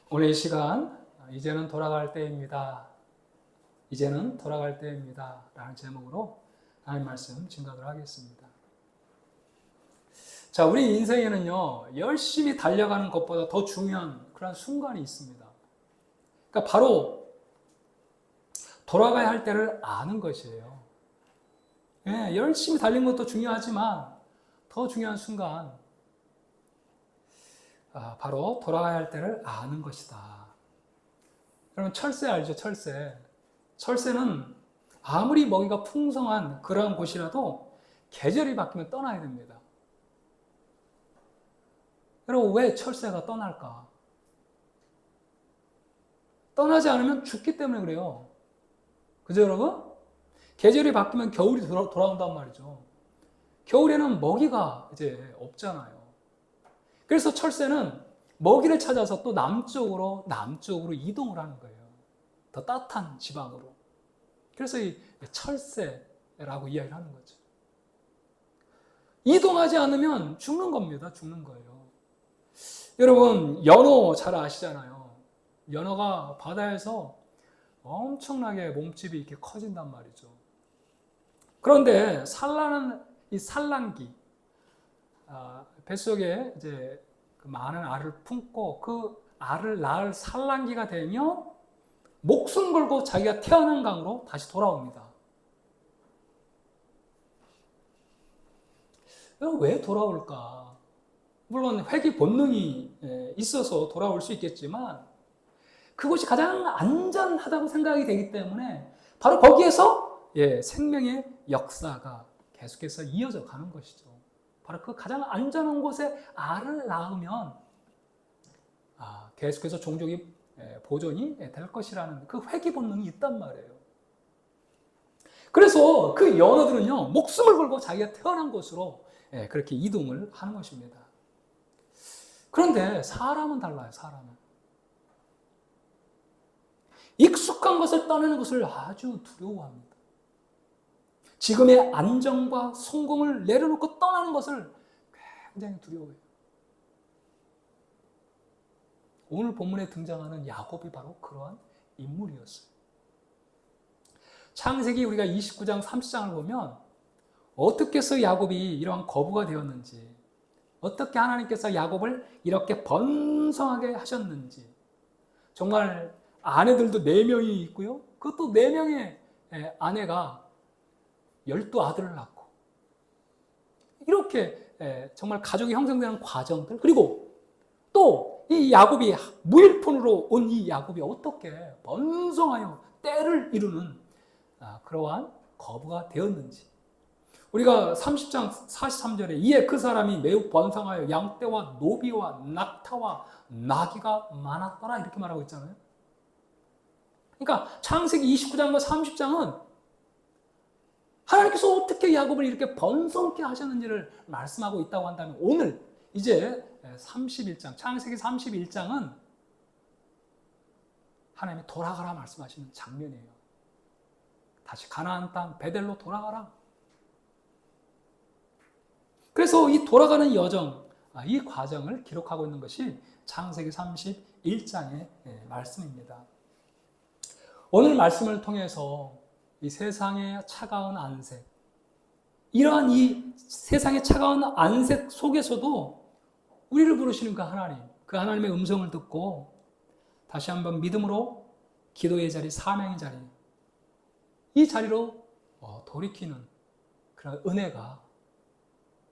오늘 이 시간 이제는 돌아갈 때입니다. 이제는 돌아갈 때입니다. 라는 제목으로 하나님 말씀 증거를 하겠습니다. 자, 우리 인생에는요, 열심히 달려가는 것보다 더 중요한 그런 순간이 있습니다. 그러니까 바로 돌아가야 할 때를 아는 것이에요. 예, 열심히 달린 것도 중요하지만 더 중요한 순간, 바로 돌아가야 할 때를 아는 것이다. 여러분, 철새 알죠? 철새. 철새는 아무리 먹이가 풍성한 그런 곳이라도 계절이 바뀌면 떠나야 됩니다. 여러분, 왜 철새가 떠날까? 떠나지 않으면 죽기 때문에 그래요. 그죠, 여러분? 계절이 바뀌면 겨울이 돌아온단 말이죠. 겨울에는 먹이가 이제 없잖아요. 그래서 철새는 먹이를 찾아서 또 남쪽으로 이동을 하는 거예요. 더 따뜻한 지방으로. 그래서 이 철새라고 이야기를 하는 거죠. 이동하지 않으면 죽는 겁니다. 죽는 거예요. 여러분, 연어 잘 아시잖아요. 연어가 바다에서 엄청나게 몸집이 이렇게 커진단 말이죠. 그런데 이 산란기, 뱃속에 이제 그 많은 알을 품고 그 알을 낳을 산란기가 되면 목숨 걸고 자기가 태어난 강으로 다시 돌아옵니다. 왜 돌아올까? 물론 회귀 본능이 있어서 돌아올 수 있겠지만 그것이 가장 안전하다고 생각이 되기 때문에 바로 거기에서 생명의 역사가 계속해서 이어져 가는 것이죠. 바로 그 가장 안전한 곳에 알을 낳으면 계속해서 종족이 보존이 될 것이라는 그 회귀 본능이 있단 말이에요. 그래서 그 연어들은요, 목숨을 걸고 자기가 태어난 곳으로 그렇게 이동을 하는 것입니다. 그런데 사람은 달라요, 사람은. 익숙한 것을 떠나는 것을 아주 두려워합니다. 지금의 안정과 성공을 내려놓고 떠나는 것을 굉장히 두려워해요. 오늘 본문에 등장하는 야곱이 바로 그러한 인물이었어요. 창세기 우리가 29장 30장을 보면 어떻게 해서 야곱이 이러한 거부가 되었는지, 어떻게 하나님께서 야곱을 이렇게 번성하게 하셨는지, 정말 아내들도 4명이 있고요. 그것도 4명의 아내가 12아들을 낳고 이렇게 정말 가족이 형성되는 과정들, 그리고 또 이 야곱이 무일푼으로 온 이 야곱이 어떻게 번성하여 때를 이루는 그러한 거부가 되었는지, 우리가 30장 43절에 이에 그 사람이 매우 번성하여 양떼와 노비와 낙타와 나귀가 많았더라 이렇게 말하고 있잖아요. 그러니까 창세기 29장과 30장은 하나님께서 어떻게 야곱을 이렇게 번성케 하셨는지를 말씀하고 있다고 한다면, 오늘 이제 31장, 창세기 31장은 하나님이 돌아가라 말씀하시는 장면이에요. 다시 가나안 땅 베델로 돌아가라. 그래서 이 돌아가는 여정, 이 과정을 기록하고 있는 것이 창세기 31장의 말씀입니다. 오늘 말씀을 통해서 이 세상의 차가운 안색, 이러한 이 세상의 차가운 안색 속에서도 우리를 부르시는 그 하나님의 음성을 듣고 다시 한번 믿음으로 기도의 자리, 사명의 자리, 이 자리로 돌이키는 그런 은혜가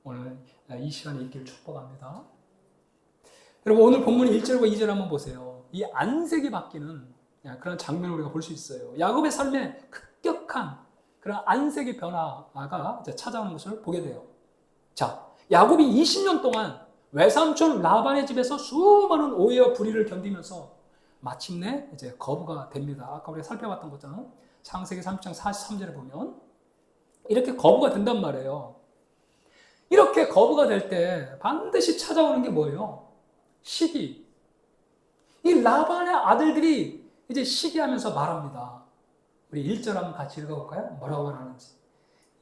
오늘 이 시간에 있기를 축복합니다. 여러분, 오늘 본문 1절과 2절 한번 보세요. 이 안색이 바뀌는 그런 장면을 우리가 볼 수 있어요. 야곱의 삶에 급격한 그런 안색의 변화가 찾아오는 것을 보게 돼요. 자, 야곱이 20년 동안 외삼촌 라반의 집에서 수많은 오해와 불의를 견디면서 마침내 이제 거부가 됩니다. 아까 우리가 살펴봤던 것처럼 창세기 30장 43절에 보면 이렇게 거부가 된단 말이에요. 이렇게 거부가 될 때 반드시 찾아오는 게 뭐예요? 시기. 이 라반의 아들들이 이제 시기하면서 말합니다. 우리 1절 한번 같이 읽어볼까요? 뭐라고 말하는지.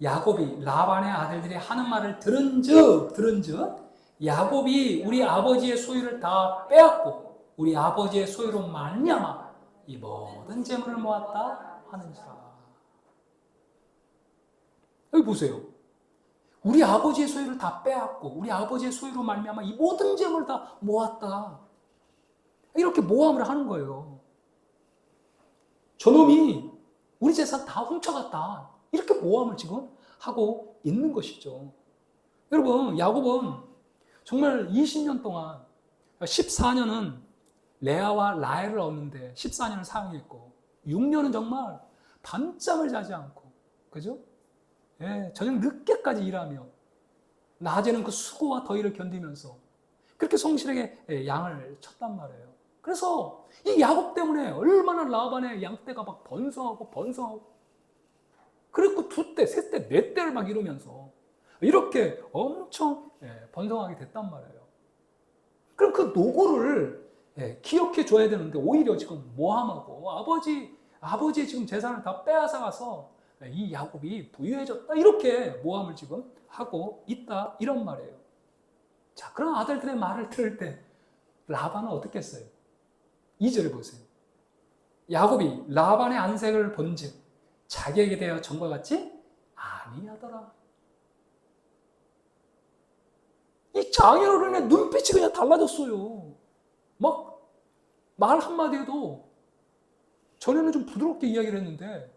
야곱이 라반의 아들들이 하는 말을 들은즉 야곱이 우리 아버지의 소유를 다 빼앗고 우리 아버지의 소유로 말미암아 이 모든 재물을 모았다 하는지라. 여기 보세요. 우리 아버지의 소유를 다 빼앗고 우리 아버지의 소유로 말미암아 이 모든 재물을 다 모았다. 이렇게 모함을 하는 거예요. 저놈이 우리 재산 다 훔쳐갔다. 이렇게 모함을 지금 하고 있는 것이죠. 여러분, 야곱은 정말 20년 동안 14년은 레아와 라헬을 얻는데 14년을 사용했고 6년은 정말 밤잠을 자지 않고, 그죠? 예, 저녁 늦게까지 일하며 낮에는 그 수고와 더위를 견디면서 그렇게 성실하게 양을 쳤단 말이에요. 그래서 이 야곱 때문에 얼마나 라반의 양떼가 막 번성하고 그리고 두 떼, 세 떼, 네 떼를 막 이루면서 이렇게 엄청 번성하게 됐단 말이에요. 그럼 그 노고를 기억해 줘야 되는데 오히려 지금 모함하고 아버지의 지금 재산을 다 빼앗아 가서 이 야곱이 부유해졌다 이렇게 모함을 지금 하고 있다 이런 말이에요. 자, 그런 아들들의 말을 들을 때 라반은 어떻게 했어요? 2절을 보세요. 야곱이 라반의 안색을 본즉 자기에게 대하여 전과 같지 아니하더라. 이 장애로 인해 눈빛이 그냥 달라졌어요. 막 말 한마디에도 전에는 좀 부드럽게 이야기를 했는데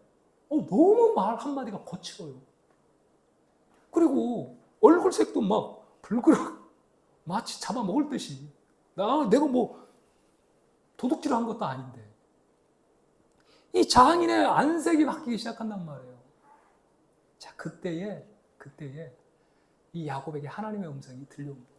너무 말 한마디가 거칠어요. 그리고 얼굴색도 막 불그락 마치 잡아먹을 듯이 내가 뭐 도둑질을 한 것도 아닌데 이 장인의 안색이 바뀌기 시작한단 말이에요. 자, 그때에 이 야곱에게 하나님의 음성이 들려옵니다.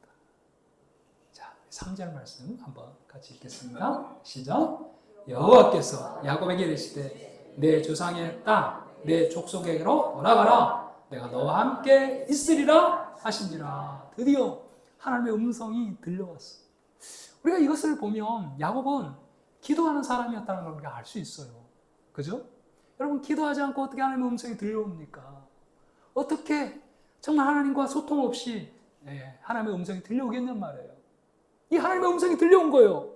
자, 3절 말씀 한번 같이 읽겠습니다. 시작. 여호와께서 야곱에게 이르시되 내 조상의 땅 내 족속에게로 돌아가라. 내가 너와 함께 있으리라 하신지라. 드디어 하나님의 음성이 들려왔어. 우리가 이것을 보면 야곱은 기도하는 사람이었다는 걸 우리가 알 수 있어요. 그죠? 여러분, 기도하지 않고 어떻게 하나님의 음성이 들려옵니까? 어떻게 정말 하나님과 소통 없이 하나님의 음성이 들려오겠냔 말이에요. 이 하나님의 음성이 들려온 거예요.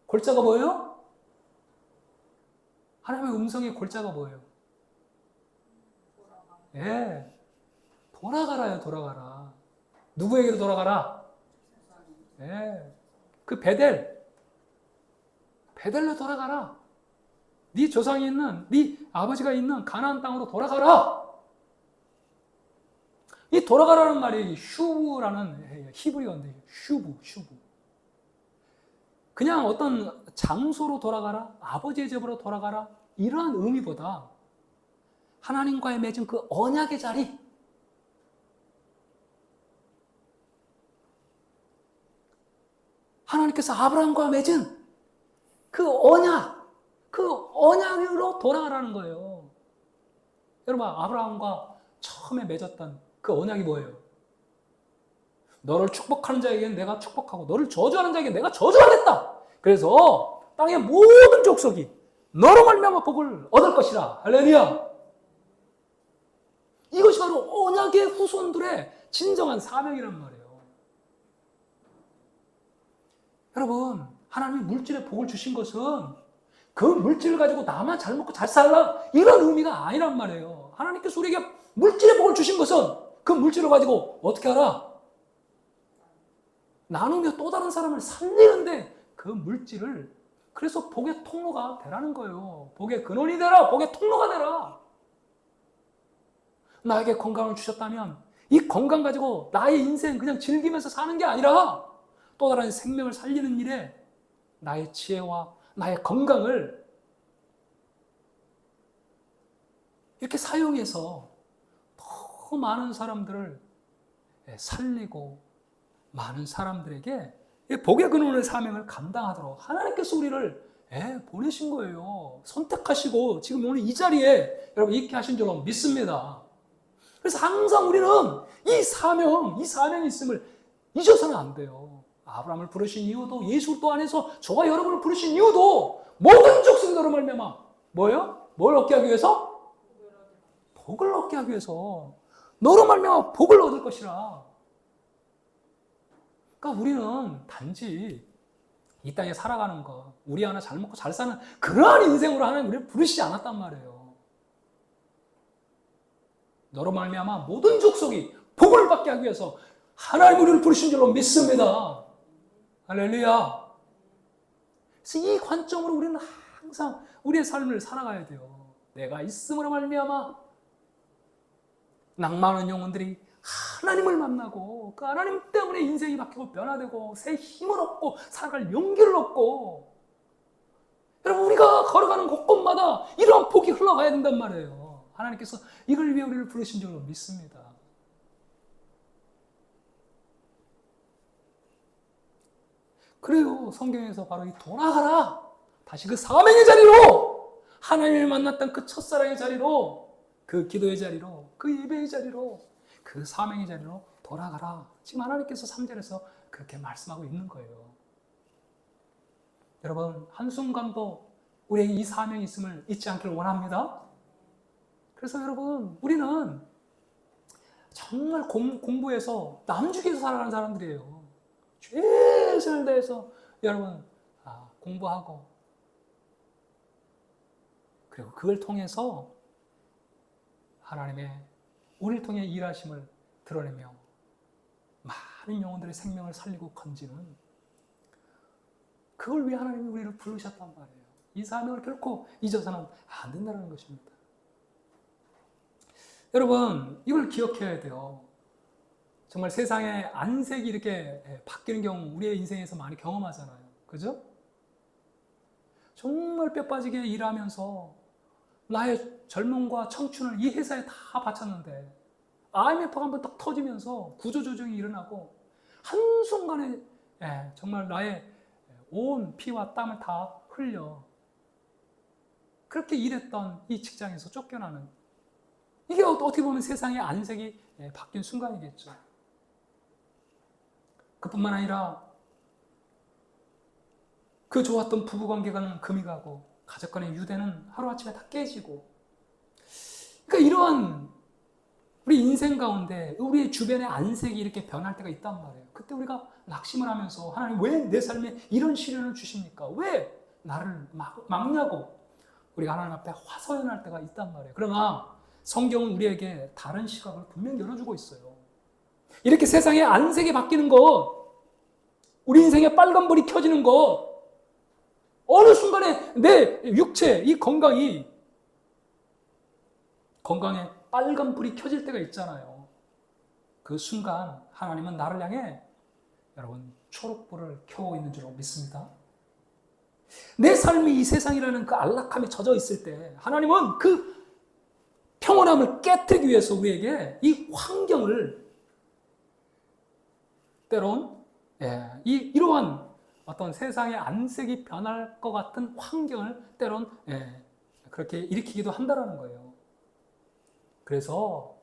골자가 뭐예요? 하나님의 음성의 골자가 뭐예요? 돌아가라요, 돌아가라. 누구에게로 돌아가라? 그 베델로 돌아가라. 네 조상이 있는, 네 아버지가 있는 가나안 땅으로 돌아가라. 이 돌아가라는 말이 슈브라는 히브리어인데 슈브. 그냥 어떤 장소로 돌아가라, 아버지의 집으로 돌아가라 이러한 의미보다 하나님과의 맺은 그 언약의 자리, 하나님께서 아브라함과 맺은 그 언약으로 돌아가라는 거예요. 여러분, 아브라함과 처음에 맺었던 그 언약이 뭐예요? 너를 축복하는 자에게는 내가 축복하고 너를 저주하는 자에게 내가 저주하겠다. 그래서 땅의 모든 족속이 너로 말미암아 복을 얻을 것이라. 할렐루야. 이것이 바로 언약의 후손들의 진정한 사명이란 말이에요. 여러분, 하나님이 물질의 복을 주신 것은 그 물질을 가지고 나만 잘 먹고 잘 살라 이런 의미가 아니란 말이에요. 하나님께서 우리에게 물질의 복을 주신 것은 그 물질을 가지고 어떻게 하라? 나누며 또 다른 사람을 살리는데 그 물질을, 그래서 복의 통로가 되라는 거예요. 복의 근원이 되라. 복의 통로가 되라. 나에게 건강을 주셨다면 이 건강 가지고 나의 인생 그냥 즐기면서 사는 게 아니라 또 다른 생명을 살리는 일에 나의 지혜와 나의 건강을 이렇게 사용해서 더 많은 사람들을 살리고 많은 사람들에게 복의 근원의 사명을 감당하도록 하나님께서 우리를 보내신 거예요. 선택하시고 지금 오늘 이 자리에 여러분 있게 하신 줄 믿습니다. 그래서 항상 우리는 이 사명이 있음을 잊어서는 안 돼요. 아브라함을 부르신 이유도, 예수 또 안에서 저와 여러분을 부르신 이유도 모든 족속이 너로 말미암아 뭐예요? 뭘 얻게 하기 위해서? 복을 얻게 하기 위해서. 너로 말미암아 복을 얻을 것이라. 그러니까 우리는 단지 이 땅에 살아가는 거, 우리 하나 잘 먹고 잘 사는 그러한 인생으로 하나님 우리를 부르시지 않았단 말이에요. 너로 말미암아 모든 족속이 복을 받게 하기 위해서 하나님 우리를 부르신 줄로 믿습니다. 할렐루야. 그래서 이 관점으로 우리는 항상 우리의 삶을 살아가야 돼요. 내가 있음으로 말미암아 낭만한 영혼들이 하나님을 만나고 그 하나님 때문에 인생이 바뀌고 변화되고 새 힘을 얻고 살아갈 용기를 얻고, 여러분 우리가 걸어가는 곳곳마다 이러한 복이 흘러가야 된단 말이에요. 하나님께서 이걸 위해 우리를 부르신 줄로 믿습니다. 그래요. 성경에서 바로 이 돌아가라, 다시 그 사명의 자리로, 하나님을 만났던 그 첫사랑의 자리로, 그 기도의 자리로, 그 예배의 자리로, 그 사명의 자리로 돌아가라. 지금 하나님께서 3절에서 그렇게 말씀하고 있는 거예요. 여러분 한순간도 우리에게 이 사명이 있음을 잊지 않기를 원합니다. 그래서 여러분 우리는 정말 공부해서 남주기에서 살아가는 사람들이에요. 최선을 다해서 여러분 공부하고, 그리고 그걸 통해서 하나님의 우리를 통해 일하심을 드러내며 많은 영혼들의 생명을 살리고 건지는, 그걸 위해 하나님이 우리를 부르셨단 말이에요. 이 사명을 결코 잊어서는 안 된다는 것입니다. 여러분 이걸 기억해야 돼요. 정말 세상의 안색이 이렇게 바뀌는 경우 우리의 인생에서 많이 경험하잖아요. 그죠? 정말 뼈 빠지게 일하면서 나의 젊음과 청춘을 이 회사에 다 바쳤는데 IMF가 한번 딱 터지면서 구조조정이 일어나고 한순간에 정말 나의 온 피와 땀을 다 흘려 그렇게 일했던 이 직장에서 쫓겨나는, 이게 어떻게 보면 세상의 안색이 바뀐 순간이겠죠. 그뿐만 아니라 그 좋았던 부부관계가 금이 가고 가족 간의 유대는 하루아침에 다 깨지고, 그러니까 이러한 우리 인생 가운데 우리의 주변의 안색이 이렇게 변할 때가 있단 말이에요. 그때 우리가 낙심을 하면서 하나님 왜 내 삶에 이런 시련을 주십니까? 왜 나를 막냐고 우리가 하나님 앞에 화소연할 때가 있단 말이에요. 그러나 성경은 우리에게 다른 시각을 분명히 열어주고 있어요. 이렇게 세상의 안색이 바뀌는 것, 우리 인생에 빨간불이 켜지는 것, 어느 순간에 내 육체, 이 건강에 빨간불이 켜질 때가 있잖아요. 그 순간 하나님은 나를 향해 여러분 초록불을 켜고 있는 줄로 믿습니다. 내 삶이 이 세상이라는 그 안락함에 젖어 있을 때 하나님은 그 평온함을 깨뜨리기 위해서 우리에게 이 환경을 때론 이러한 어떤 세상의 안색이 변할 것 같은 환경을 때론 그렇게 일으키기도 한다는 거예요. 그래서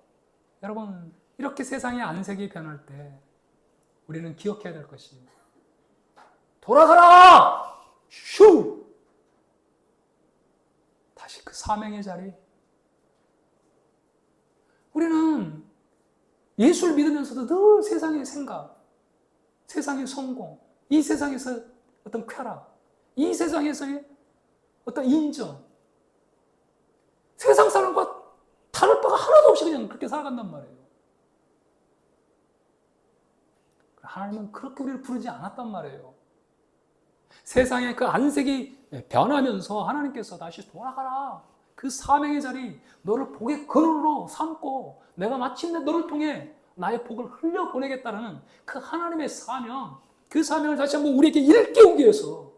여러분 이렇게 세상의 안색이 변할 때 우리는 기억해야 될 것이, 돌아가라! 슈! 다시 그 사명의 자리. 우리는 예수를 믿으면서도 늘 세상의 생각, 세상의 성공, 이 세상에서 어떤 쾌락, 이 세상에서의 어떤 인정, 세상 사람과 다를 바가 하나도 없이 그냥 그렇게 살아간단 말이에요. 하나님은 그렇게 우리를 부르지 않았단 말이에요. 세상의 그 안색이 변하면서 하나님께서 다시 돌아가라. 그 사명의 자리, 너를 복의 근원으로 삼고 내가 마침내 너를 통해 나의 복을 흘려보내겠다는 그 하나님의 사명, 그 사명을 다시 한번 우리에게 일깨우기 위해서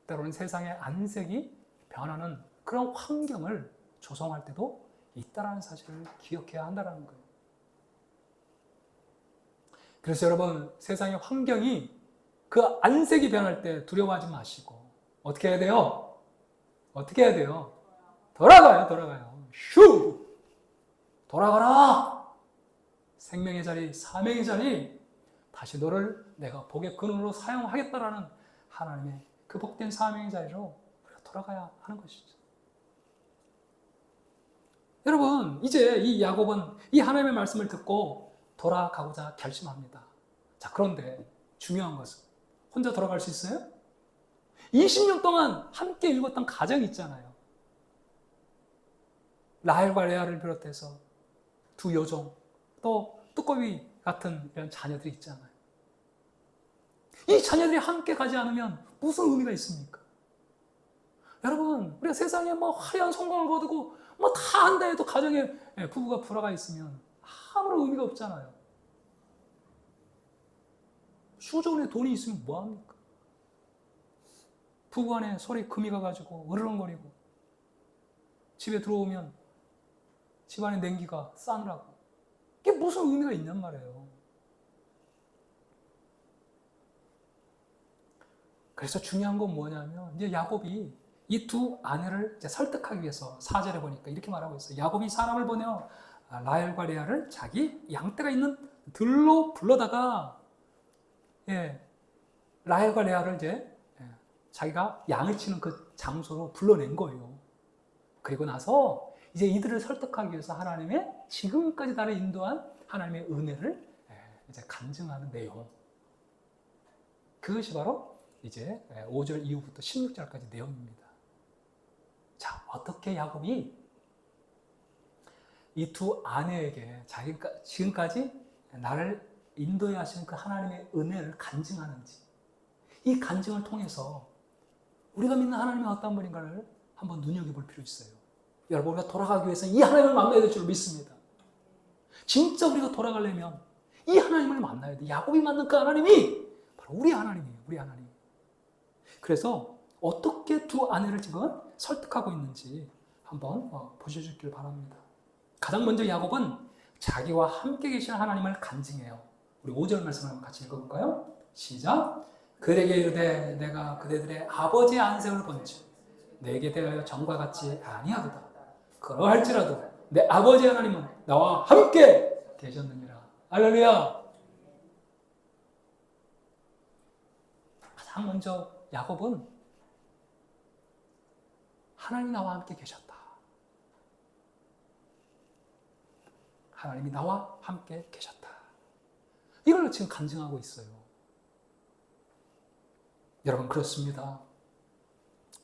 때로는 세상의 안색이 변하는 그런 환경을 조성할 때도 있다는 사실을 기억해야 한다는 거예요. 그래서 여러분 세상의 환경이 그 안색이 변할 때 두려워하지 마시고 어떻게 해야 돼요? 어떻게 해야 돼요? 돌아가요. 슈! 돌아가라! 생명의 자리, 사명의 자리, 다시 너를 내가 복의 근원으로 사용하겠다라는 하나님의 그 복된 사명의 자리로 우리가 돌아가야 하는 것이죠. 여러분 이제 이 야곱은 이 하나님의 말씀을 듣고 돌아가고자 결심합니다. 자, 그런데 중요한 것은 혼자 돌아갈 수 있어요? 20년 동안 함께 읽었던 가정이 있잖아요. 라헬과 레아를 비롯해서 두 여종, 또 뚜꺼비 같은 이런 자녀들이 있잖아요. 이 자녀들이 함께 가지 않으면 무슨 의미가 있습니까? 여러분, 우리가 세상에 뭐 화려한 성공을 거두고 뭐 다 한다 해도 가정에 부부가 불화가 있으면 아무런 의미가 없잖아요. 수조원에 돈이 있으면 뭐합니까? 부부간에 서로 금이 가가지고 으르렁거리고 집에 들어오면 집안에 냉기가 싸늘하고 이게 무슨 의미가 있냔 말이에요. 그래서 중요한 건 뭐냐면 이제 야곱이 이 두 아내를 이제 설득하기 위해서 4절에 보니까 이렇게 말하고 있어요. 야곱이 사람을 보내어 라헬과 레아를 자기 양떼가 있는 들로 불러다가 라헬과 레아를 이제 자기가 양을 치는 그 장소로 불러낸 거예요. 그리고 나서 이제 이들을 설득하기 위해서 하나님의 지금까지 나를 인도한 하나님의 은혜를 이제 간증하는 내용. 그것이 바로 이제 5절 이후부터 16절까지 내용입니다. 자, 어떻게 야곱이 이 두 아내에게 자기가 지금까지 나를 인도해 하신 그 하나님의 은혜를 간증하는지, 이 간증을 통해서 우리가 믿는 하나님이 어떤 분인가를 한번 눈여겨볼 필요 있어요. 여러분, 우리가 돌아가기 위해서 이 하나님을 만나야 될 줄 믿습니다. 진짜 우리가 돌아가려면 이 하나님을 만나야 돼. 야곱이 만난 그 하나님이 바로 우리 하나님이에요. 우리 하나님. 그래서 어떻게 두 아내를 지금 설득하고 있는지 한번 보셔주길 바랍니다. 가장 먼저 야곱은 자기와 함께 계신 하나님을 간증해요. 우리 5절 말씀을 한번 같이 읽어볼까요? 시작. 그에게 이르되 내가 그대들의 아버지의 안색을 본즉 내게 대하여 전과 같지 아니하도다. 그러할지라도 내 아버지 하나님은 나와 함께 계셨느니라. 할렐루야. 가장 먼저 야곱은 하나님이 나와 함께 계셨다. 하나님이 나와 함께 계셨다. 이걸 지금 간증하고 있어요. 여러분, 그렇습니다.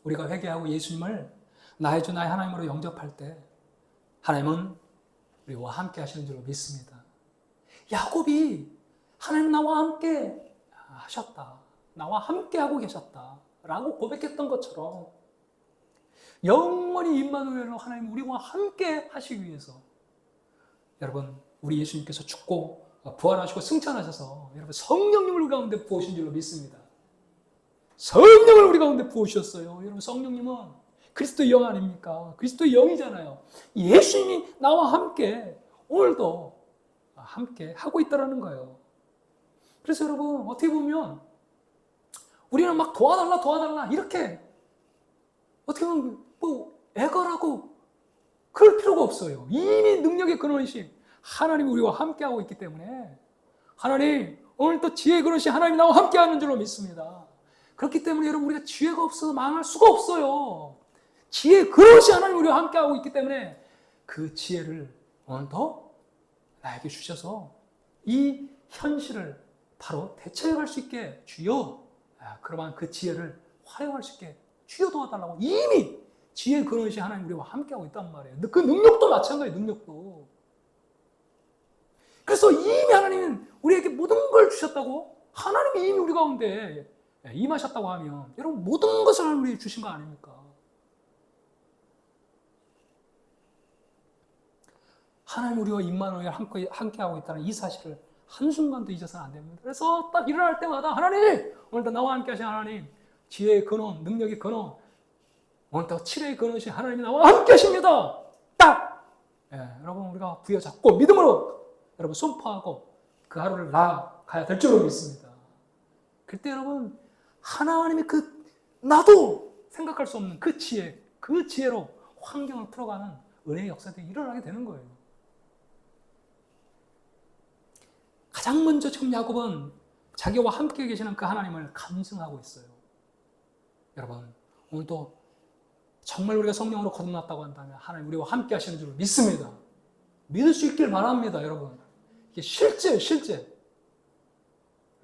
우리가 회개하고 예수님을 나의 주 나의 하나님으로 영접할 때 하나님은 우리와 함께 하시는 줄로 믿습니다. 야곱이 하나님 나와 함께 하셨다. 나와 함께 하고 계셨다. 라고 고백했던 것처럼 영원히 임마누엘로 하나님 우리와 함께 하시기 위해서 여러분, 우리 예수님께서 죽고 부활하시고 승천하셔서 여러분 성령님을 우리 가운데 부으신 줄로 믿습니다. 성령을 우리 가운데 부으셨어요. 여러분, 성령님은 그리스도의 영 아닙니까? 그리스도의 영이잖아요. 예수님이 나와 함께 오늘도 함께 하고 있다는 거예요. 그래서 여러분, 어떻게 보면 우리는 막 도와달라 이렇게 어떻게 보면 뭐 애걸하고 그럴 필요가 없어요. 이미 능력의 근원이신 하나님이 우리와 함께하고 있기 때문에 하나님, 오늘 또 지혜의 근원이신 하나님이 나와 함께하는 줄로 믿습니다. 그렇기 때문에 여러분, 우리가 지혜가 없어서 망할 수가 없어요. 지혜의 근원이신 하나님이 우리와 함께하고 있기 때문에 그 지혜를 오늘도 나에게 주셔서 이 현실을 바로 대처해갈 수 있게 주여, 그러면 그 지혜를 활용할 수 있게 주여 도와달라고 이미 지혜의 근원이신 하나님 우리와 함께하고 있단 말이에요. 그 능력도 마찬가지예요. 능력도. 그래서 이미 하나님은 우리에게 모든 걸 주셨다고, 하나님이 이미 우리 가운데 임하셨다고 하면 여러분, 모든 것을 하나님 우리에게 주신 거 아닙니까? 하나님 우리와 임마누엘 함께하고 있다는 이 사실을 한순간도 잊어서는 안 됩니다. 그래서 딱 일어날 때마다 하나님, 오늘도 나와 함께 하신 하나님, 지혜의 근원, 능력의 근원, 오늘도 치료의 근원이신 하나님이 나와 함께 하십니다. 딱! 여러분, 우리가 부여잡고 믿음으로 여러분 선포하고 그 하루를 나아가야 될 줄로 믿습니다. 그때 여러분, 하나님이 나도 생각할 수 없는 그 지혜로 환경을 풀어가는 은혜의 역사들이 일어나게 되는 거예요. 가장 먼저 지금 야곱은 자기와 함께 계시는 그 하나님을 간증하고 있어요. 여러분, 오늘도 정말 우리가 성령으로 거듭났다고 한다면 하나님 우리와 함께 하시는 줄 믿습니다. 믿을 수 있길 바랍니다, 여러분. 이게 실제.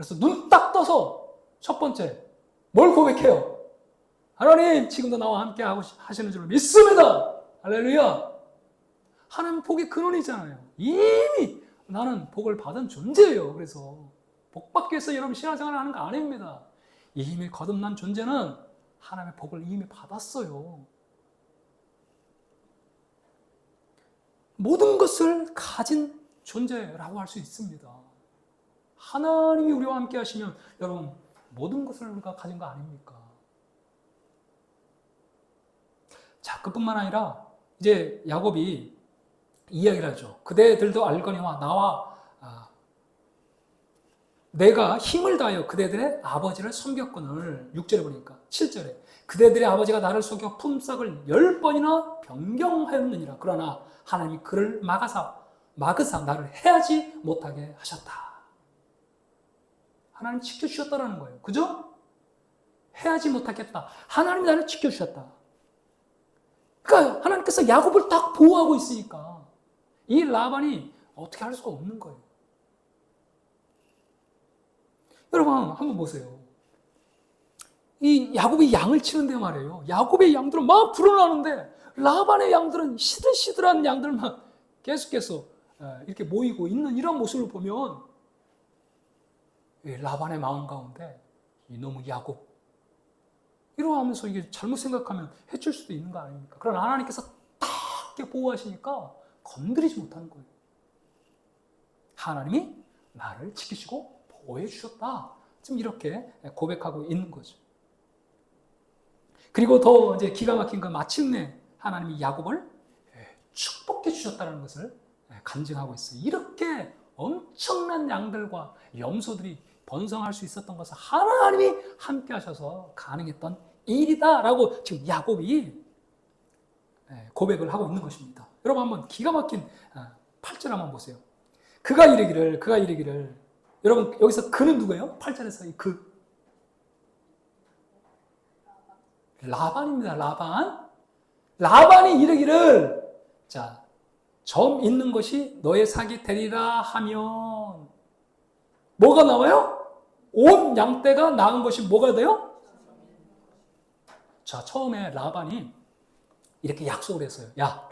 그래서 눈 딱 떠서 첫 번째 뭘 고백해요? 하나님 지금도 나와 함께 하시는 줄 믿습니다. 할렐루야. 하나님 복의 근원이잖아요. 이미 나는 복을 받은 존재예요. 그래서 복 받기 위해서 여러분 신앙생활을 하는 거 아닙니다. 이미 거듭난 존재는 하나님의 복을 이미 받았어요. 모든 것을 가진 존재라고 할 수 있습니다. 하나님이 우리와 함께 하시면 여러분 모든 것을 우리가 가진 거 아닙니까? 자, 그뿐만 아니라 이제 야곱이 이야기를 하죠. 그대들도 알거니와 나와 내가 힘을 다하여 그대들의 아버지를 섬겼거늘. 6절에 보니까 7절에 그대들의 아버지가 나를 속여 품삯을 10번이나 변경하였느니라. 그러나 하나님이 그를 막으사 나를 해하지 못하게 하셨다. 하나님 지켜주셨다라는 거예요. 그죠? 해하지 못하겠다. 하나님이 나를 지켜주셨다. 그러니까 하나님께서 야곱을 딱 보호하고 있으니까 이 라반이 어떻게 할 수가 없는 거예요. 여러분 한번 보세요. 이 야곱이 양을 치는데 말이에요. 야곱의 양들은 막 불어나는데 라반의 양들은 시들시들한 양들만 계속해서 이렇게 모이고 있는 이런 모습을 보면 라반의 마음 가운데 이놈의 야곱 이러면서 이게 잘못 생각하면 해칠 수도 있는 거 아닙니까? 그러나 하나님께서 딱 이렇게 보호하시니까 건드리지 못하는 거예요. 하나님이 나를 지키시고 보호해 주셨다. 지금 이렇게 고백하고 있는 거죠. 그리고 더 이제 기가 막힌 건 마침내 하나님이 야곱을 축복해 주셨다는 것을 간증하고 있어요. 이렇게 엄청난 양들과 염소들이 번성할 수 있었던 것은 하나님이 함께 하셔서 가능했던 일이다라고 지금 야곱이 고백을 하고 있는 것입니다. 여러분 한번 기가 막힌 8절 한번 보세요. 그가 이르기를 여러분 여기서 그는 누구예요? 8절에서 이 그 라반입니다. 라반이 이르기를 자, 점 있는 것이 너의 삭이 되리라 하면 뭐가 나와요? 온 양떼가 낳은 것이 뭐가 돼요? 자, 처음에 라반이 이렇게 약속을 했어요. 야,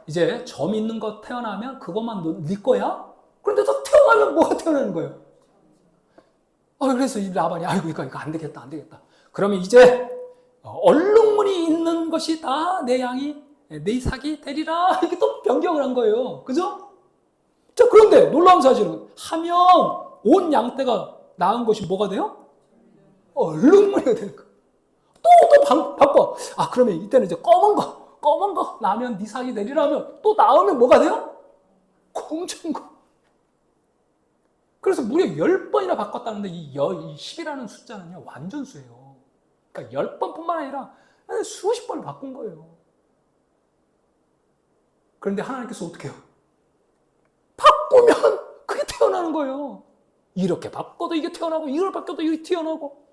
이제 점 있는 것 태어나면 그것만 네 거야? 그런데 또 태어나면 뭐가 태어나는 거예요? 그래서 이 라반이 아이고 이거 안 되겠다. 그러면 이제 얼룩무늬 있는 것이 다 내 양이 내 삭이 되리라 이렇게 또 변경을 한 거예요. 그죠? 자, 그런데 놀라운 사실은 하면 온 양떼가 낳은 것이 뭐가 돼요? 얼룩무늬가 되는 거예요. 또 바꿔. 그러면 이때는 이제 검은 거 나면 네 삭이 되리라 하면 또 나오면 뭐가 돼요? 공주인 거. 그래서 무려 10번이나 바꿨다는데 이 10이라는 숫자는요 완전수예요. 그러니까 10번뿐만 아니라 수십 번을 바꾼 거예요. 그런데 하나님께서 어떻게 해요? 바꾸면 그게 태어나는 거예요. 이렇게 바꿔도 이게 태어나고 이걸 바꿔도 이게 튀어나오고.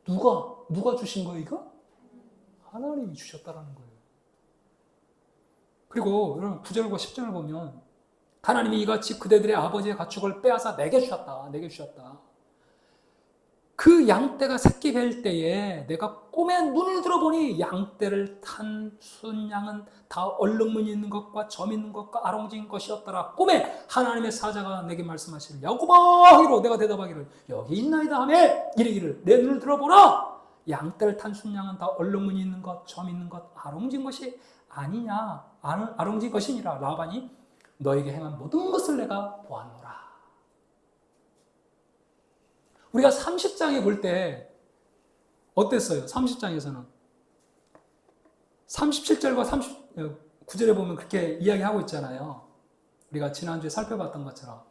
누가 주신 거예요 이거? 하나님이 주셨다라는 거예요. 그리고 여러분 9절과 10절을 보면 하나님이 이같이 그대들의 아버지의 가축을 빼앗아 내게 주셨다. 그 양떼가 새끼 뵐 때에 내가 꿈에 눈을 들어보니 양떼를 탄 순양은 다 얼룩무늬 있는 것과 점 있는 것과 아롱진 것이었더라. 꿈에 하나님의 사자가 내게 말씀하시를 야곱아 하기로 내가 대답하기를 여기 있나이다 하매 이르기를 내 눈을 들어보라. 양떼를 탄 순양은 다 얼룩무늬 있는 것, 점 있는 것, 아롱진 것이 아니냐. 아롱진 것이니라. 라반이 너에게 행한 모든 것을 내가 보았노라. 우리가 30장에 볼 때 어땠어요? 30장에서는 37절과 39절에 보면 그렇게 이야기하고 있잖아요. 우리가 지난주에 살펴봤던 것처럼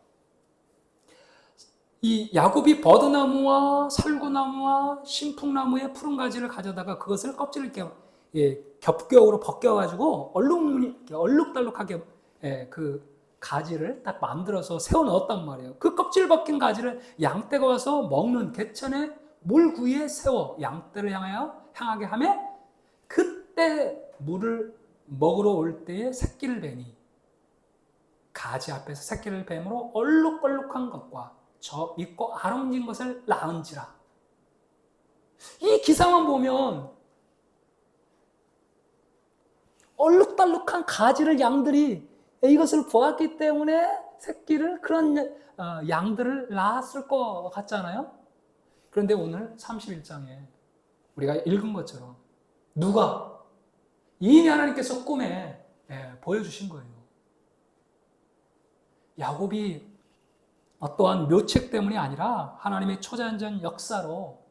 이 야곱이 버드나무와 살구나무와 신풍나무의 푸른 가지를 가져다가 그것을 껍질을 이렇게 겹겹으로 벗겨가지고 얼룩달룩하게 그 가지를 딱 만들어서 세워 넣었단 말이에요. 그 껍질 벗긴 가지를 양떼가 와서 먹는 개천의 물구에 세워 양떼를 향하게 하며 그때 물을 먹으러 올 때에 새끼를 베니 가지 앞에서 새끼를 뱀으로 얼룩얼룩한 것과 저 믿고 아롱진 것을 낳은지라. 이 기사만 보면 얼룩달룩한 가지를 양들이 이것을 보았기 때문에 새끼를 그런 양들을 낳았을 것 같잖아요. 그런데 오늘 31장에 우리가 읽은 것처럼 누가 이미 하나님께서 꿈에 보여주신 거예요. 야곱이 어떠한 묘책 때문이 아니라 하나님의 초자연적 역사로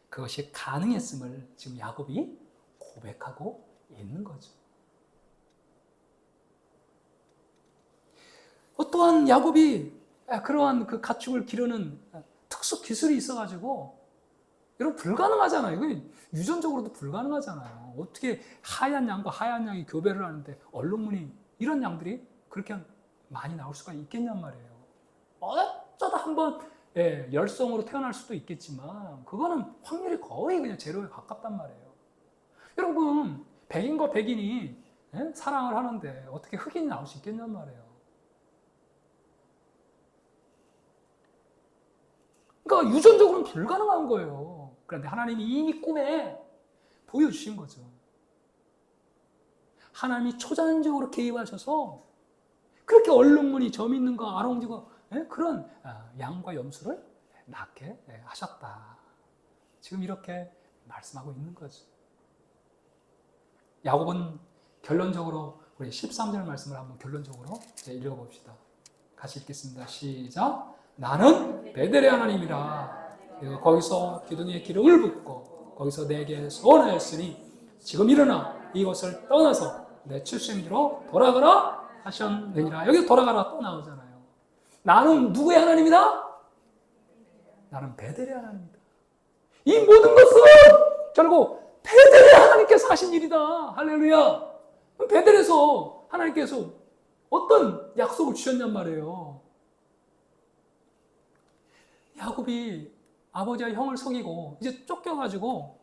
그것이 가능했음을 지금 야곱이 고백하고 있는 거죠. 어떠한 야곱이 그러한 그 가축을 기르는 특수 기술이 있어가지고 여러분 불가능하잖아요. 이거 유전적으로도 불가능하잖아요. 어떻게 하얀 양과 하얀 양이 교배를 하는데 얼룩무늬 이런 양들이 그렇게 많이 나올 수가 있겠냔 말이에요. 어쩌다 한번 열성으로 태어날 수도 있겠지만 그거는 확률이 거의 그냥 제로에 가깝단 말이에요. 여러분 백인과 백인이 사랑을 하는데 어떻게 흑인이 나올 수 있겠냔 말이에요. 그러니까 유전적으로는 불가능한 거예요. 그런데 하나님이 이미 꿈에 보여주신 거죠. 하나님이 초자연적으로 개입하셔서 그렇게 얼룩무늬 점 있는 거 아롱지고 그런 양과 염소를 낳게 하셨다. 지금 이렇게 말씀하고 있는 거죠. 야곱은 결론적으로 우리 13절 말씀을 한번 결론적으로 읽어봅시다. 같이 읽겠습니다. 시작. 나는 베델의 하나님이라. 내가 거기서 기둥에 기름을 붓고 거기서 내게 소원하였으니 지금 일어나 이곳을 떠나서 내 출생지로 돌아가라 하셨느니라. 여기 돌아가라 또 나오잖아요. 나는 누구의 하나님이다? 나는 베델의 하나님이다. 이 모든 것은 결국 베델의 하나님께서 하신 일이다. 할렐루야. 베델에서 하나님께서 어떤 약속을 주셨냔 말이에요. 야곱이 아버지와 형을 속이고 이제 쫓겨가지고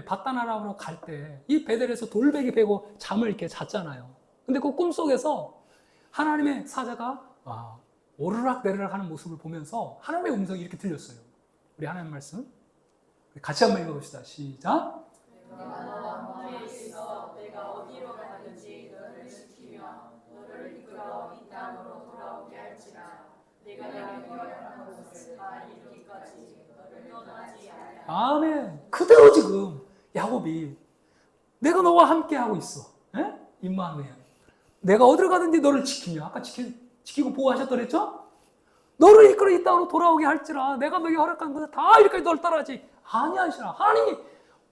밧단아람으로 갈 때 이 베델에서 돌베개 베고 잠을 이렇게 잤잖아요. 근데 그 꿈속에서 하나님의 사자가 오르락 내리락 하는 모습을 보면서 하나님의 음성이 이렇게 들렸어요. 우리 하나님 말씀 같이 한번 읽어봅시다. 시작. 내가 너와 함께 있어 내가 어디로 가든지 너를 지키며 너를 이끌어 이 땅으로 돌아오게 할지라. 내가 내게 명령한 것을 다 이루기까지 너를 떠나지 않으리라. 아멘. 그대로 지금 야곱이 내가 너와 함께 하고 있어. 임마누엘. 내가 어디로 가든지 너를 지키며 아까 지키고 보호하셨더랬죠? 너를 이끌어 이 땅으로 돌아오게 할지라. 내가 너에게 허락한 것을 다 이루기까지 너를 따라하지 아니하시라. 하나님이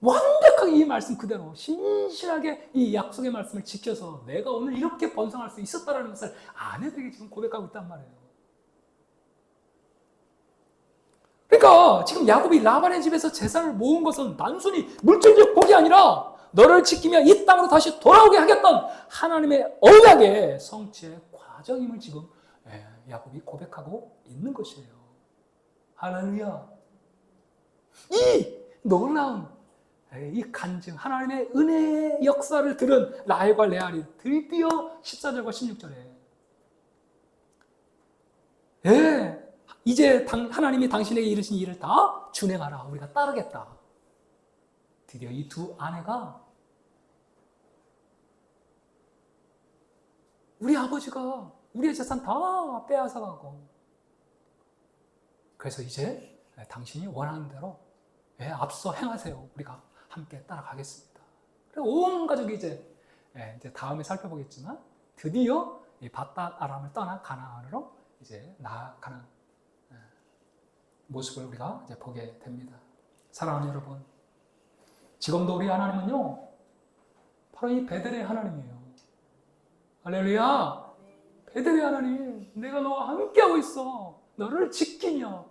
완벽하게 이 말씀 그대로 신실하게 이 약속의 말씀을 지켜서 내가 오늘 이렇게 번성할 수 있었다는 것을 아내들에게 지금 고백하고 있단 말이에요. 그러니까 지금 야곱이 라반의 집에서 재산을 모은 것은 단순히 물질적 복이 아니라 너를 지키며 이 땅으로 다시 돌아오게 하겠던 하나님의 언약의 성취의 과정임을 지금 야곱이 고백하고 있는 것이에요. 할렐루야. 이 놀라운 이 간증, 하나님의 은혜의 역사를 들은 라헬과 레알이 드디어 14절과 16절에 이제 하나님이 당신에게 이르신 일을 다 준행하라. 우리가 따르겠다. 드디어 이 두 아내가 우리 아버지가 우리의 재산 다 빼앗아가고 그래서 이제 당신이 원하는 대로 앞서 행하세요. 우리가 함께 따라가겠습니다. 그리고 온 가족이 이제 다음에 살펴보겠지만 드디어 이 밧단 아람을 떠나 가나안으로 이제 나아가는 모습을 우리가 이제 보게 됩니다. 사랑하는 여러분, 지금도 우리 하나님은요 바로 이 베델의 하나님이에요. 할렐루야. 베델의 하나님, 내가 너와 함께하고 있어. 너를 지키며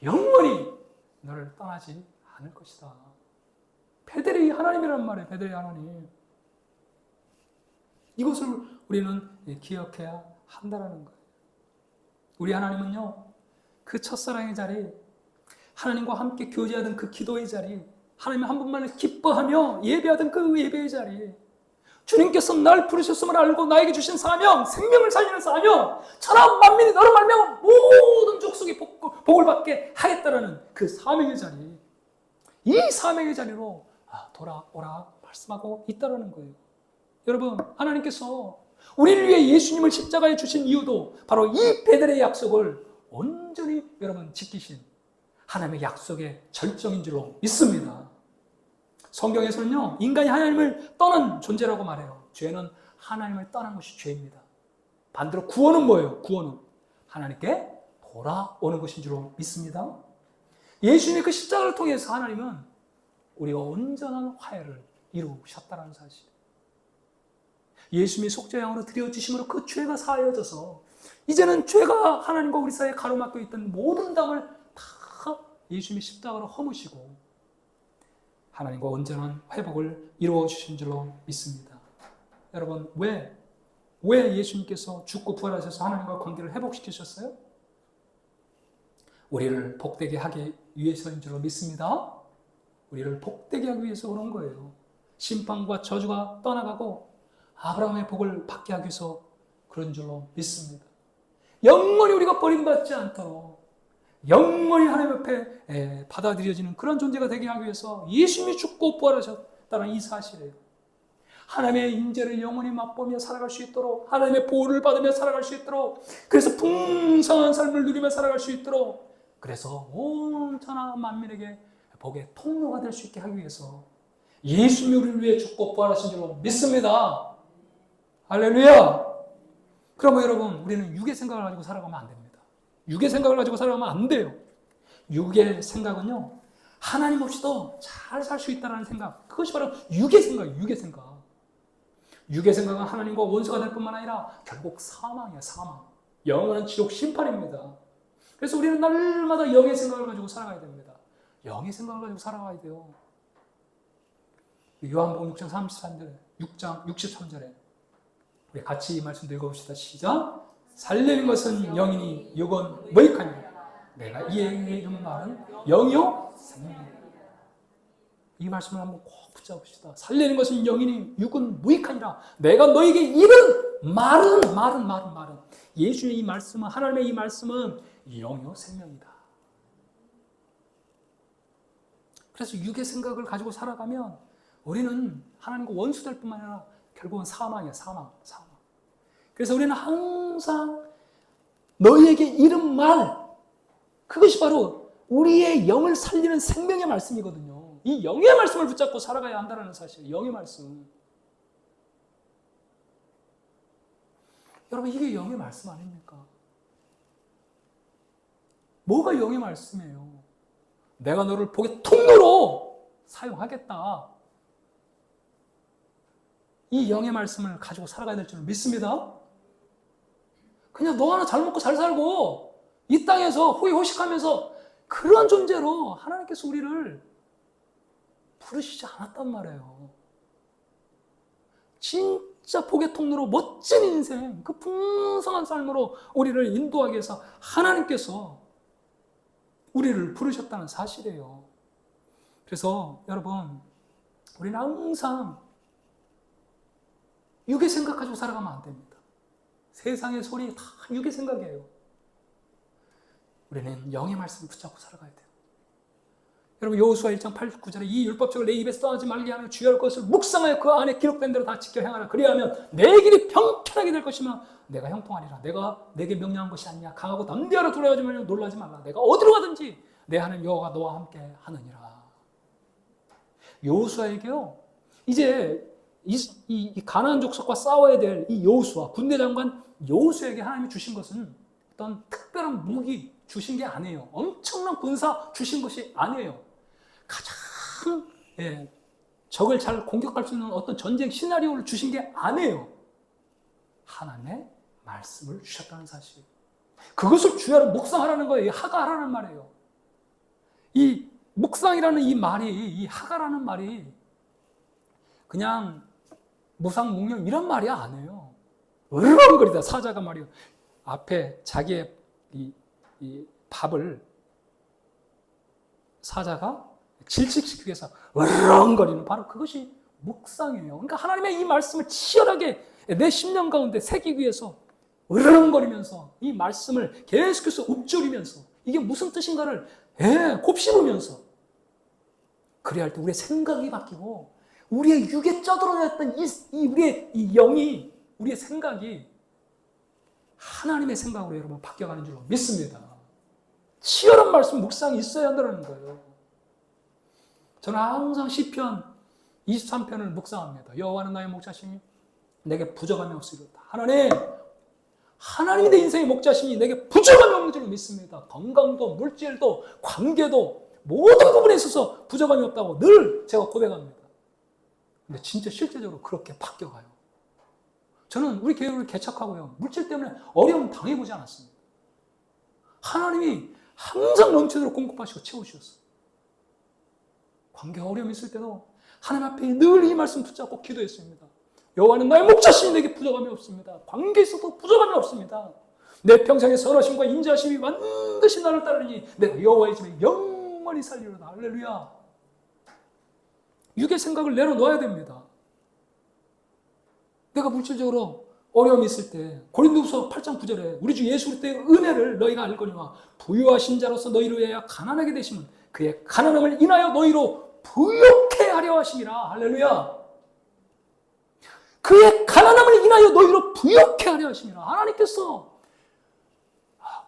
영원히 너를 떠나지 않을 것이다. 베델의 하나님이란 말이에요. 베델의 하나님. 이것을 우리는 기억해야 한다는 거예요. 우리 하나님은요 그 첫사랑의 자리, 하나님과 함께 교제하던 그 기도의 자리, 하나님 한 분만을 기뻐하며 예배하던 그 예배의 자리, 주님께서 날 부르셨음을 알고 나에게 주신 사명, 생명을 살리는 사명, 천하 만민이 너로 말미암아 모든 족속이 복을 받게 하겠다라는 그 사명의 자리, 이 사명의 자리로 돌아오라 말씀하고 있다라는 거예요. 여러분, 하나님께서 우리를 위해 예수님을 십자가에 주신 이유도 바로 이 베델의 약속을 온전히 여러분 지키신 하나님의 약속의 절정인 줄로 믿습니다. 성경에서는요, 인간이 하나님을 떠난 존재라고 말해요. 죄는 하나님을 떠난 것이 죄입니다. 반대로 구원은 뭐예요? 구원은 하나님께 돌아오는 것인 줄로 믿습니다. 예수님의 그 십자가를 통해서 하나님은 우리가 온전한 화해를 이루셨다는 사실. 예수님의 속죄양으로 드려주심으로 그 죄가 사하여져서 이제는 죄가 하나님과 우리 사이에 가로막혀 있던 모든 담을 다 예수님의 십자가로 허무시고 하나님과 온전한 회복을 이루어 주신 줄로 믿습니다. 여러분, 왜 예수님께서 죽고 부활하셔서 하나님과 관계를 회복시키셨어요? 우리를 복되게 하기 위해서인 줄로 믿습니다. 우리를 복되게 하기 위해서 그런 거예요. 심판과 저주가 떠나가고 아브라함의 복을 받게 하기 위해서 그런 줄로 믿습니다. 영원히 우리가 버림받지 않도록 영원히 하나님 앞에 받아들여지는 그런 존재가 되게 하기 위해서 예수님이 죽고 부활하셨다는 이 사실이에요. 하나님의 인재를 영원히 맛보며 살아갈 수 있도록, 하나님의 보호를 받으며 살아갈 수 있도록, 그래서 풍성한 삶을 누리며 살아갈 수 있도록, 그래서 온 천하 만민에게 복의 통로가 될 수 있게 하기 위해서 예수님이 우리를 위해 죽고 부활하신 줄로 믿습니다. 할렐루야! 그러면 여러분, 우리는 육의 생각을 가지고 살아가면 안 됩니다. 육의 생각을 가지고 살아가면 안 돼요. 육의 생각은요, 하나님 없이도 잘 살 수 있다는 생각, 그것이 바로 육의 생각이에요. 육의 생각. 육의 생각은 하나님과 원수가 될 뿐만 아니라 결국 사망이에요. 사망. 영원한 지옥 심판입니다. 그래서 우리는 날마다 영의 생각을 가지고 살아가야 됩니다. 영의 생각을 가지고 살아가야 돼요. 요한복음 6장 33절에 6장 63절에 우리 같이 이 말씀 읽어봅시다. 시작. 살리는 것은 영이니 육은 무익하니라. 내가 이의 이름 말은 영이요 생명이라. 이 말씀을 한번 꼭 붙잡읍시다. 살리는 것은 영이니 육은 무익하니라. 내가 너에게 이른 말은 예수의 이 말씀은, 하나님의 이 말씀은 영이요 생명이다. 그래서 육의 생각을 가지고 살아가면 우리는 하나님과 원수될 뿐만 아니라 결국은 사망이에요. 사망. 그래서 우리는 항상 너희에게 이른 말, 그것이 바로 우리의 영을 살리는 생명의 말씀이거든요. 이 영의 말씀을 붙잡고 살아가야 한다는 사실. 영의 말씀. 여러분, 이게 영의 말씀 아닙니까? 뭐가 영의 말씀이에요? 내가 너를 복의 통로로 사용하겠다. 이 영의 말씀을 가지고 살아가야 될 줄 믿습니다. 그냥 너 하나 잘 먹고 잘 살고 이 땅에서 호의호식하면서 그런 존재로 하나님께서 우리를 부르시지 않았단 말이에요. 진짜 복의 통로로 멋진 인생, 그 풍성한 삶으로 우리를 인도하기 위해서 하나님께서 우리를 부르셨다는 사실이에요. 그래서 여러분, 우리는 항상 육의 생각 가지고 살아가면 안 됩니다. 세상의 소리 다 육의 생각이에요. 우리는 영의 말씀을 붙잡고 살아가야 돼요. 여러분, 여호수아 1장 89절에 이 율법책을 내 입에서 떠나지 말게 하며 주의할 것을 묵상하여 그 안에 기록된 대로 다 지켜 행하라. 그리하면 내 길이 평탄하게 될 것이며 내가 형통하리라. 내가 내게 명령한 것이 아니냐. 강하고 담대하라. 두려워하지 말며 놀라지 말라. 내가 어디로 가든지 내 하나님 여호와가 너와 함께 하느니라. 여호수아에게요, 이제 이 가나안 족속과 싸워야 될 이 여호수아, 군대 장관 여호수아에게 하나님이 주신 것은 어떤 특별한 무기 주신 게 아니에요. 엄청난 군사 주신 것이 아니에요. 가장 적을 잘 공격할 수 있는 어떤 전쟁 시나리오를 주신 게 아니에요. 하나님의 말씀을 주셨다는 사실. 그것을 주야로 묵상하라는 거예요. 하가라는 말이에요. 이 묵상이라는 이 말이, 이 하가라는 말이 그냥 무상묵념 이런 말이 아니에요. 으르렁거리다. 사자가 말이에요. 앞에 자기의 이 밥을 사자가 질식시키기 위해서 으르렁거리는 바로 그것이 묵상이에요. 그러니까 하나님의 이 말씀을 치열하게 내 심령 가운데 새기기 위해서 으르렁거리면서 이 말씀을 계속해서 읊조리면서 이게 무슨 뜻인가를 곱씹으면서 그래야 할 때 우리의 생각이 바뀌고 우리의 육에 쩌들어졌던 우리의 이 영이 우리의 생각이 하나님의 생각으로 여러분 바뀌어가는 줄로 믿습니다. 치열한 말씀 묵상이 있어야 한다는 거예요. 저는 항상 시편 23편을 묵상합니다. 여호와는 나의 목자시니 내게 부족함이 없으리로다. 하나님이 내 인생의 목자시니 내게 부족함이 없는 줄로 믿습니다. 건강도 물질도 관계도 모든 부분에 있어서 부족함이 없다고 늘 제가 고백합니다. 근데 진짜 실제적으로 그렇게 바뀌어가요. 저는 우리 교회를 개척하고요. 물질 때문에 어려움 당해보지 않았습니다. 하나님이 항상 넘치도록 공급하시고 채우셨어요. 관계 어려움이 있을 때도 하나님 앞에 늘 이 말씀 붙잡고 기도했습니다. 여호와는 나의 목자시니 내게 부족함이 없습니다. 관계에 있어도 부족함이 없습니다. 내 평생의 선하심과 인자하심이 반드시 나를 따르니 내가 여호와의 집에 영원히 살리로다. 할렐루야. 육의 생각을 내려놓아야 됩니다. 내가 물질적으로 어려움이 있을 때 고린도후서 8장 9절에 우리 주 예수 그리스도의 은혜를 너희가 알거니와 부유하신 자로서 너희로 위하여 가난하게 되심은 그의 가난함을 인하여 너희로 부욕해 하려 하심이라. 할렐루야. 그의 가난함을 인하여 너희로 부욕해 하려 하심이라. 하나님께서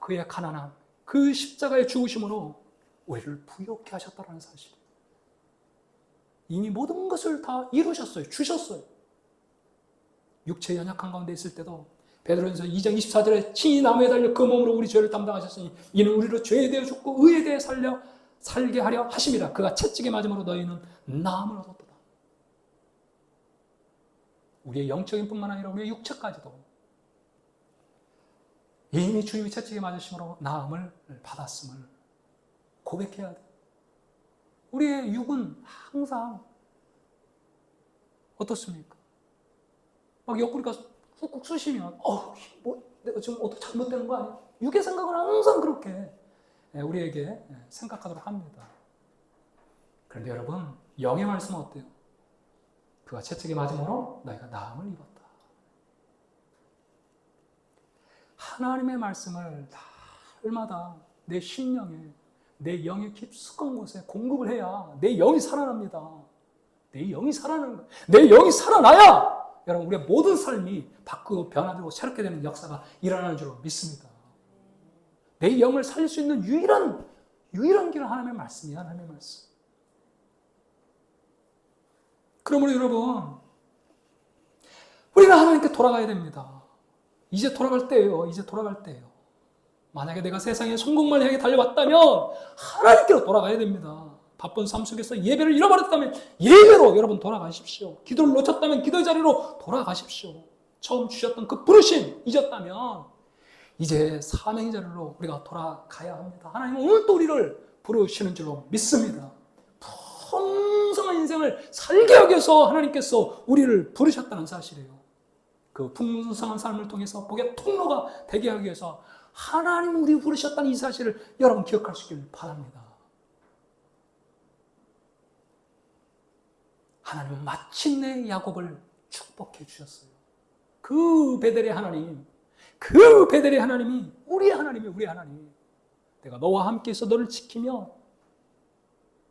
그의 가난함, 그 십자가의 죽으심으로 우리를 부욕해 하셨다는 사실. 이미 모든 것을 다 이루셨어요. 주셨어요. 육체 연약한 가운데 있을 때도 베드로전서 2장 24절에 친히 나무에 달려 그 몸으로 우리 죄를 담당하셨으니 이는 우리로 죄에 대해 죽고 의에 대해 살게 하려 하심이라. 그가 채찍에 맞음으로 너희는 나음을 얻었도다. 우리의 영적인 뿐만 아니라 우리의 육체까지도 이미 주님이 채찍에 맞으심으로 나음을 받았음을 고백해야 돼. 우리의 육은 항상 어떻습니까? 막 옆구리가 꾹꾹 쑤시면 내가 지금 어떻게 잘못되는 거 아니야? 육의 생각은 항상 그렇게 우리에게 생각하도록 합니다. 그런데 여러분, 영의 말씀은 어때요? 그가 채찍에 맞음으로 너희가 나음을 입었다. 하나님의 말씀을 날마다 내 심령에, 내 영의 깊숙한 곳에 공급을 해야 내 영이 살아납니다. 내 영이 살아나는 거예요. 내 영이 살아나야 여러분 우리의 모든 삶이 바꾸고 변화되고 새롭게 되는 역사가 일어나는 줄로 믿습니다. 내 영을 살릴 수 있는 유일한 길은 하나님의 말씀이야. 하나님의 말씀. 그러므로 여러분, 우리는 하나님께 돌아가야 됩니다. 이제 돌아갈 때예요. 이제 돌아갈 때예요. 만약에 내가 세상의 성공만을 향해 달려왔다면 하나님께로 돌아가야 됩니다. 바쁜 삶 속에서 예배를 잃어버렸다면 예배로 여러분 돌아가십시오. 기도를 놓쳤다면 기도의 자리로 돌아가십시오. 처음 주셨던 그 부르심 잊었다면 이제 사명의 자리로 우리가 돌아가야 합니다. 하나님은 오늘 또 우리를 부르시는 줄로 믿습니다. 풍성한 인생을 살게 하기 위해서 하나님께서 우리를 부르셨다는 사실이에요. 그 풍성한 삶을 통해서 복의 통로가 되게 하기 위해서 하나님 우리 부르셨다는 이 사실을 여러분 기억할 수 있기를 바랍니다. 하나님은 마침내 야곱을 축복해 주셨어요. 그 베델의 하나님, 그 베델의 하나님이 우리의 하나님이에요. 우리의 하나님. 내가 너와 함께 있어 너를 지키며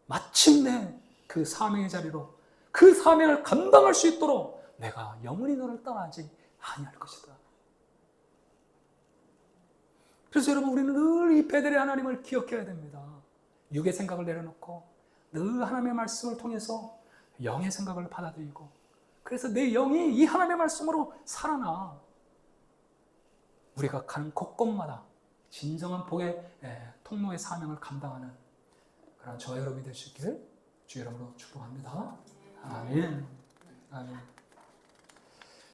마침내 그 사명의 자리로 그 사명을 감당할 수 있도록 내가 영원히 너를 떠나지 아니할 것이다. 그래서 여러분 우리는 늘 이 베델의 하나님을 기억해야 됩니다. 육의 생각을 내려놓고 늘 하나님의 말씀을 통해서 영의 생각을 받아들이고 그래서 내 영이 이 하나님의 말씀으로 살아나 우리가 가는 곳곳마다 진정한 복의 통로의 사명을 감당하는 그런 저와 여러분이 될 수 있기를 주 이름으로 축복합니다. 아멘. 아멘.